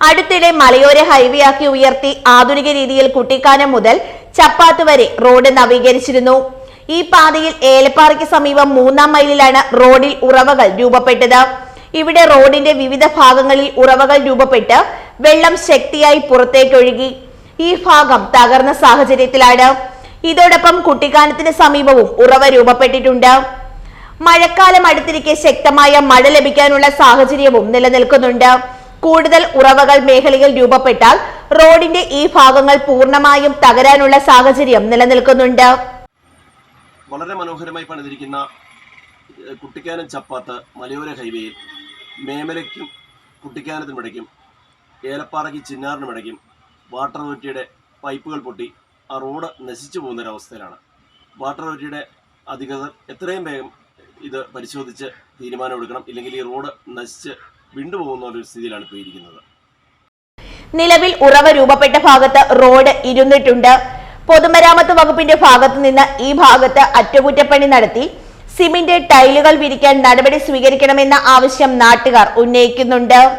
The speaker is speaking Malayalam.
അടുത്തിടെ മലയോര ഹൈവേ ആക്കി ഉയർത്തി ആധുനിക രീതിയിൽ കുട്ടിക്കാനം മുതൽ ചപ്പാത്ത് വരെ റോഡ് നവീകരിച്ചിരുന്നു. ഈ പാതയിൽ ഏലപ്പാറയ്ക്ക് സമീപം 3-ാം മൈലിലാണ് റോഡിൽ ഉറവകൾ രൂപപ്പെട്ടത്. ഇവിടെ റോഡിന്റെ വിവിധ ഭാഗങ്ങളിൽ ഉറവകൾ രൂപപ്പെട്ട് വെള്ളം ശക്തിയായി പുറത്തേക്കൊഴുകി. ഈ ഭാഗം തകർന്ന സാഹചര്യത്തിലാണ്. ഇതോടൊപ്പം കുട്ടിക്കാനത്തിന് സമീപവും ഉറവ രൂപപ്പെട്ടിട്ടുണ്ട്. മഴക്കാലം അടുത്തിരിക്കെ ശക്തമായ മഴ ലഭിക്കാനുള്ള സാഹചര്യവും നിലനിൽക്കുന്നുണ്ട്. കൂടുതൽ ഉറവകൾ മേഖലയിൽ രൂപപ്പെട്ടാൽ റോഡിന്റെ ഈ ഭാഗങ്ങൾ പൂർണ്ണമായും തകരാനുള്ള സാഹചര്യം നിലനിൽക്കുന്നുണ്ട്. വളരെ മനോഹരമായി പണിതിരിക്കുന്ന കുട്ടിക്കാനം ചപ്പാത്ത് മലയോര ഹൈവേയിൽ മേമലയ്ക്കും കുട്ടിക്കാനത്തിനുമിടയ്ക്കും ഏലപ്പാറയ്ക്ക് ചിന്നാറിനുമിടയ്ക്കും വാട്ടർ അതോറിറ്റിയുടെ പൈപ്പുകൾ പൊട്ടി ആ റോഡ് നശിച്ചു പോകുന്നൊരവസ്ഥയിലാണ്. വാട്ടർ അതോറിറ്റിയുടെ അധികൃതർ എത്രയും വേഗം ഇത് പരിശോധിച്ച് തീരുമാനമെടുക്കണം. ഇല്ലെങ്കിൽ ഈ റോഡ് നശിച്ച് വിണ്ടുപോകുന്ന ഒരു സ്ഥിതിയിലാണ് ഇപ്പോൾ ഇരിക്കുന്നത്. നിലവിൽ ഉറവ രൂപപ്പെട്ട ഭാഗത്ത് റോഡ് ഇരുന്നിട്ടുണ്ട്. പൊതുമരാമത്ത് വകുപ്പിന്റെ ഭാഗത്തു നിന്ന് ഈ ഭാഗത്ത് അറ്റകുറ്റപ്പണി നടത്തി സിമന്റ് ടൈലുകൾ വിരിക്കാൻ നടപടി സ്വീകരിക്കണമെന്ന ആവശ്യം നാട്ടുകാർ ഉന്നയിക്കുന്നുണ്ട്.